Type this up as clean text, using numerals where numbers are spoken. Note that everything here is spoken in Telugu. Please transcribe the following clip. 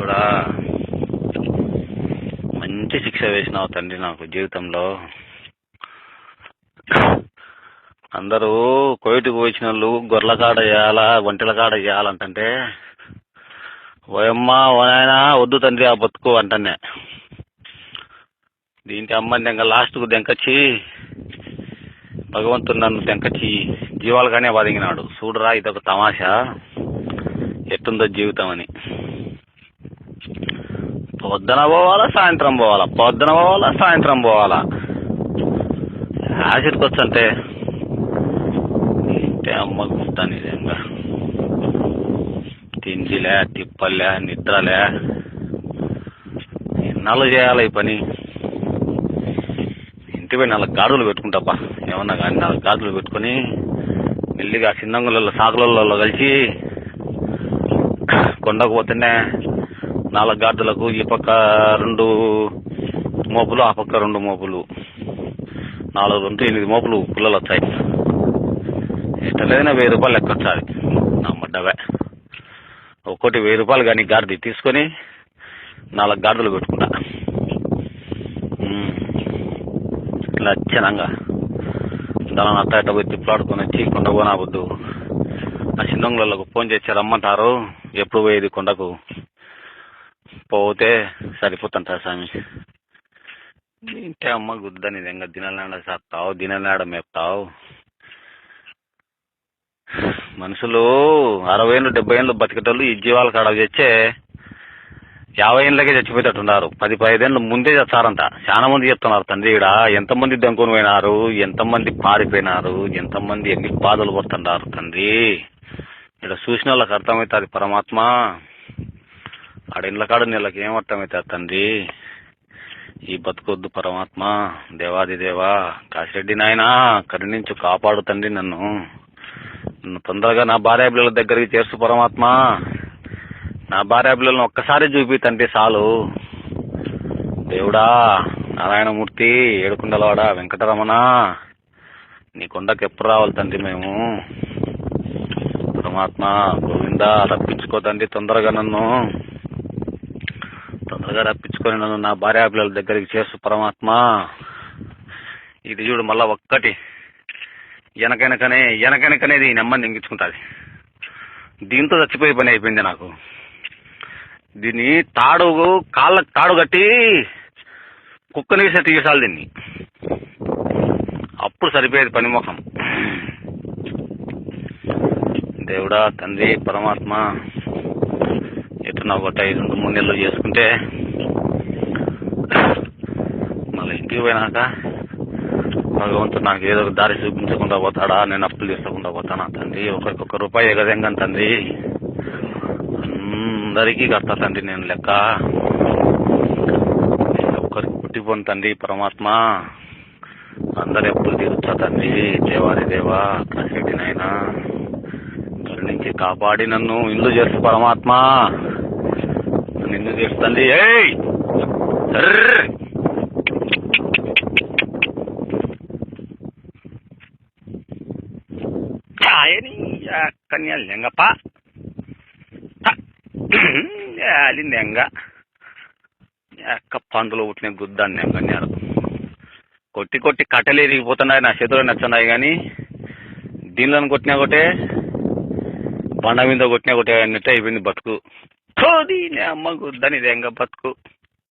దేవుడా మంచి శిక్ష వేసినావు తండ్రి నాకు జీవితంలో. అందరూ కోయిటికి వచ్చిన వాళ్ళు గొర్రెల కాడ చేయాలా ఒంటెల కాడ చేయాలంటే ఓయమ్మా ఓనాయనా వద్దు తండ్రి ఆ బతుకు అంటనే. దీంట్లో అమ్మని దెంగ లాస్ట్కు దెంకచ్చి భగవంతుడు నన్ను దెంకచ్చి జీవాలుగానే బతికినాడు. చూడరా ఇదొక తమాషా ఎట్టుందో జీవితం అని. పొద్దున పోవాలా సాయంత్రం పోవాలా, పొద్దున పోవాలా సాయంత్రం పోవాలా. ఆశరికి వచ్చంటే అమ్మ గుర్తాను నిజంగా. తిండిలే తిప్పలే నిద్రలే ఎన్నాళ్ళు చేయాలి ఈ పని. ఇంటిపై 4 గాడులు పెట్టుకుంటాపా ఏమన్నా కానీ 4 గాడులు పెట్టుకొని మెల్లిగా చిన్నంగులలో సాకులలో కలిసి కొండకు పోతేనే 4 గాడులకు ఈ పక్క 2 మోపులు ఆ పక్క 2 మోపులు 4 2 8 మోపులు పుల్లలు వచ్చాయి. ఎట్టలేదైనా 1000 రూపాయలు లెక్క వచ్చాది నా మడ్డవే. ఒక్కోటి 1000 రూపాయలు కానీ గాడిది తీసుకొని 4 గాడిదలు పెట్టుకుంటా లక్షణంగా. దాని అట్ట ఇట్ట పోయి తిప్పలాడుకొని వచ్చి కొండ పోనా వద్దు. ఆ చిన్నంగులకు ఫోన్ చేసి రమ్మంటారు. ఎప్పుడు పోయేది కొండకు పోతే సరిపోతుంటారు స్వామి. ఇంటే అమ్మ గుద్దని ఇంకా దినలాడ సాగుతావు దినలాడ మేపుతావు. మనుషులు 60 ఏళ్ళు 70 ఏళ్ళు బతికేటోళ్ళు ఈ జీవాల కాడ తెచ్చే 50 ఏళ్ళకే చచ్చిపోయేటట్టున్నారు. 10-15 ఏళ్ళు ముందే చేస్తారంట. చాలా మంది చెప్తున్నారు తండ్రి. ఇక్కడ ఎంతమంది దంకొని పోయినారు, ఎంతమంది పారిపోయినారు, ఎంతమంది ఎన్ని బాధలు పడుతున్నారు తండ్రి. ఇక్కడ చూసిన వాళ్ళకి అర్థమవుతుంది పరమాత్మ. ఆడ ఇళ్ళ కాడ నీళ్ళకి ఏం అర్థమవుతుంది తండ్రి. ఈ బతుకొద్దు పరమాత్మ. దేవాది దేవా కాశిరెడ్డి నాయనా కరుణించు కాపాడు తండ్రి. నన్ను తొందరగా నా భార్య పిల్లల దగ్గరికి చేర్చు పరమాత్మ. నా భార్య పిల్లలను ఒక్కసారి చూపి తండ్రి చాలు. దేవుడా నారాయణమూర్తి ఏడుకుండలవాడ వెంకటరమణ నీ కొండకు ఎప్పుడు రావాలి తండ్రి మేము. పరమాత్మ గోవిందా రప్పించుకో తండ్రి. తొందరగా రప్పించుకొని నన్ను నా భార్య పిల్లల దగ్గరికి చేర్చు పరమాత్మ. ఇది చూడు మళ్ళా ఒక్కటి వెనకనకనేది నెమ్మది ఎంగించుకుంటుంది. దీంతో చచ్చిపోయే పని అయిపోయింది నాకు. దీన్ని కాళ్ళకు తాడు కట్టి కుక్కని వేసి తీసాలి దీన్ని. అప్పుడు సరిపోయేది పని ముఖం. దేవుడా తండ్రి పరమాత్మ ఎట్లా ఒకటి 2-3 నెలలు చేసుకుంటే మళ్ళీ ఇంటికి పోయినాక భగవంతుడు నాకు ఏదో ఒక దారి చూపించకుండా పోతాడా, నేను అప్పులు తీసుకోకుండా పోతానా తండ్రి. ఒకరికొక రూపాయి ఎగదెంగను తండ్రి. అందరికీ కడతా తండ్రి నేను లెక్క. ఒక్కరికి పుట్టిపోను తండ్రి పరమాత్మ. అందరి అప్పులు తీరుస్తా తండ్రి. దేవాది దేవా కాశిరెడ్డి నాయనా కరుణించి కాపాడి నన్ను ఇల్లు చేస్తు పరమాత్మ. నిన్ను చేస్తుంది. కన్యా లెంగప్ప లెంగ పందులు పుట్టిన గుద్దాన్ని నెంగన్నారు. కొట్టి కట్టెలు ఎరిగిపోతున్నాయి. నా చేతులు నచ్చున్నాయి కానీ దీనిలో కొట్టినా ఒకటే బండ మీద కొట్టినా ఒకటే అన్నట్టు అయిపోయింది బతుకు. అమ్మ గుద్దని లెంగ బతుకు.